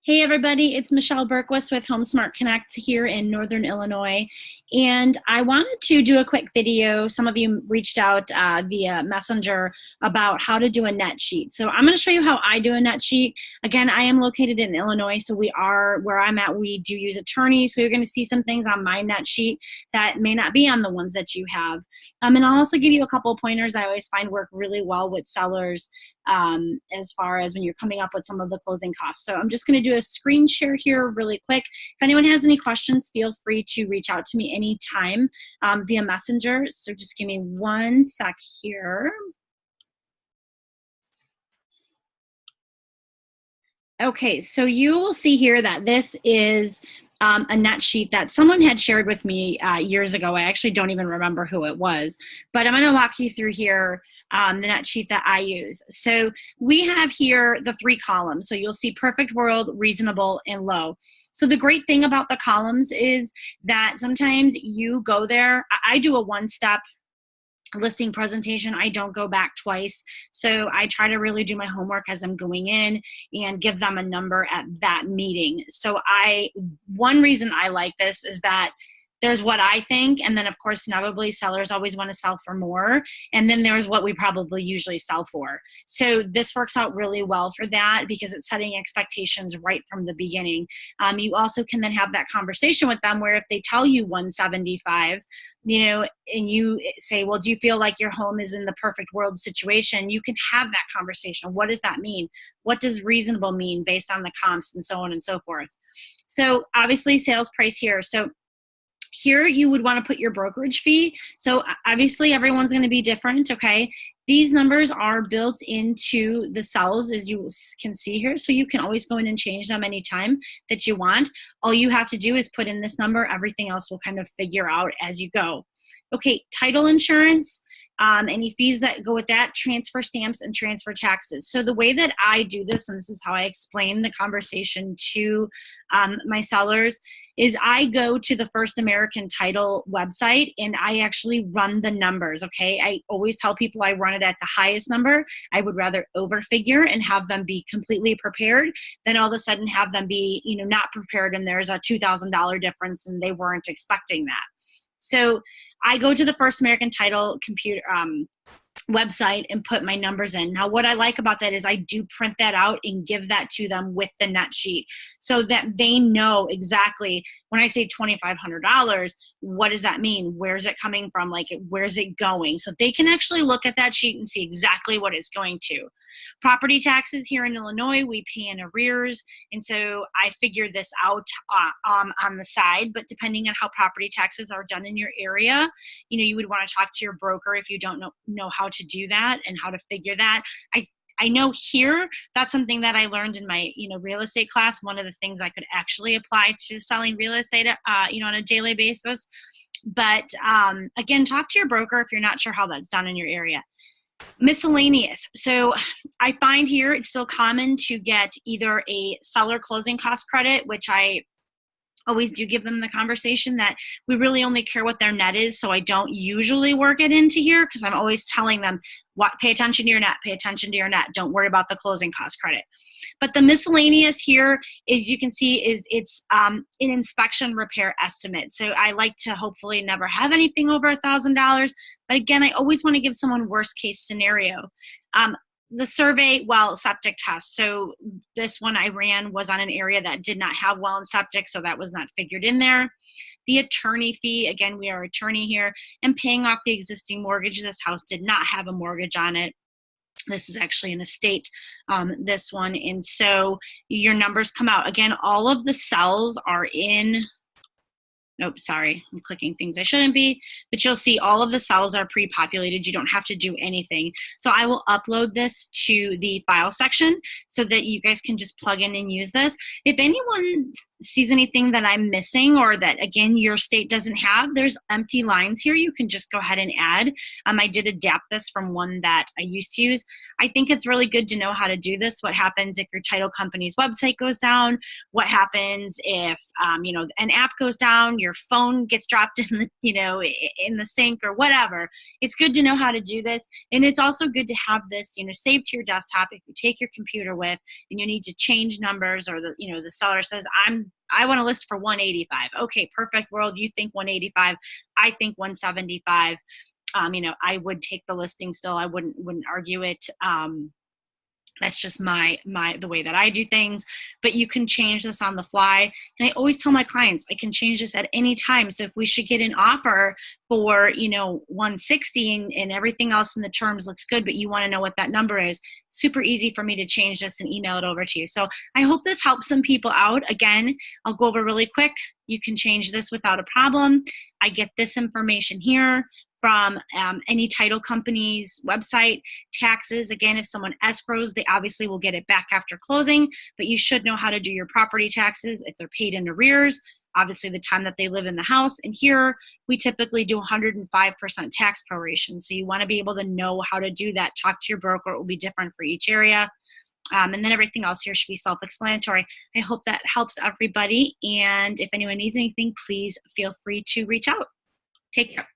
Hey everybody, it's Michelle Berquist with HomeSmart Connect here in Northern Illinois. And I wanted to do a quick video. Some of you reached out via Messenger about how to do a net sheet. So I'm gonna show you how I do a net sheet. Again, I am located in Illinois, so where I'm at, we do use attorneys. So you're gonna see some things on my net sheet that may not be on the ones that you have. And I'll also give you a couple of pointers I always find work really well with sellers as far as when you're coming up with some of the closing costs. So I'm just gonna do a screen share here really quick. If anyone has any questions, feel free to reach out to me anytime via Messenger. So just give me one sec here. Okay, so you will see here that this is a net sheet that someone had shared with me years ago. I actually don't even remember who it was, but I'm going to walk you through here the net sheet that I use. So we have here the 3 columns. So you'll see perfect world, reasonable, and low. So the great thing about the columns is that sometimes you go there. I do a one-step listing presentation. I don't go back twice. So I try to really do my homework as I'm going in and give them a number at that meeting. So one reason I like this is that there's what I think, and then of course inevitably sellers always want to sell for more, and then there's what we probably usually sell for. So this works out really well for that because it's setting expectations right from the beginning. You also can then have that conversation with them where if they tell you 175, and you say, well, do you feel like your home is in the perfect world situation? You can have that conversation. What does that mean? What does reasonable mean based on the comps and so on and so forth? So obviously sales price here. So here you would want to put your brokerage fee. So obviously everyone's going to be different, okay? These numbers are built into the cells as you can see here. So you can always go in and change them anytime that you want. All you have to do is put in this number. Everything else will kind of figure out as you go. Okay, title insurance, any fees that go with that, transfer stamps, and transfer taxes. So the way that I do this, and this is how I explain the conversation to my sellers, is I go to the First American Title website and I actually run the numbers, okay? I always tell people I run it at the highest number. I would rather overfigure and have them be completely prepared than all of a sudden have them be, not prepared and there's a $2,000 difference and they weren't expecting that. So I go to the First American Title computer website and put my numbers in. Now, what I like about that is I do print that out and give that to them with the net sheet so that they know exactly when I say $2,500, what does that mean? Where's it coming from? Like, where's it going? So they can actually look at that sheet and see exactly what it's going to. Property taxes here in Illinois, we pay in arrears. And so I figured this out on the side, but depending on how property taxes are done in your area, you would want to talk to your broker if you don't know how to do that and how to figure that. I know here, that's something that I learned in my, real estate class. One of the things I could actually apply to selling real estate, on a daily basis. But again, talk to your broker if you're not sure how that's done in your area. Miscellaneous. So I find here it's still common to get either a seller closing cost credit, which I always do give them the conversation that we really only care what their net is. So I don't usually work it into here because I'm always telling them, pay attention to your net, pay attention to your net. Don't worry about the closing cost credit. But the miscellaneous here, as you can see, it's an inspection repair estimate. So I like to hopefully never have anything over $1,000. But again, I always want to give someone worst case scenario. The survey, septic test. So this one I ran was on an area that did not have well and septic, so that was not figured in there. The attorney fee, again, we are attorney here, and paying off the existing mortgage. This house did not have a mortgage on it. This is actually an estate, this one. And so your numbers come out. Again, all of the cells are in, nope, sorry, I'm clicking things I shouldn't be, but you'll see all of the cells are pre-populated. You don't have to do anything. So I will upload this to the file section so that you guys can just plug in and use this. If anyone sees anything that I'm missing or that, again, your state doesn't have, there's empty lines here you can just go ahead and add. I did adapt this from one that I used to use. I think it's really good to know how to do this. What happens if your title company's website goes down? What happens if, an app goes down? your phone gets dropped in the, in the sink or whatever. It's good to know how to do this. And it's also good to have this, saved to your desktop. If you take your computer with and you need to change numbers, or the seller says, I want to list for 185. Okay, perfect world. You think 185. I think 175. I would take the listing still. I wouldn't argue it. That's just the way that I do things, but you can change this on the fly. And I always tell my clients, I can change this at any time. So if we should get an offer for, 160 and everything else in the terms looks good, but you want to know what that number is, super easy for me to change this and email it over to you. So I hope this helps some people out. Again, I'll go over really quick. You can change this without a problem. I get this information here from any title company's website. Taxes, again, if someone escrows, they obviously will get it back after closing, but you should know how to do your property taxes if they're paid in arrears, obviously the time that they live in the house. And here we typically do 105% tax proration. So you want to be able to know how to do that. Talk to your broker. It will be different for each area. And then everything else here should be self-explanatory. I hope that helps everybody. And if anyone needs anything, please feel free to reach out. Take care.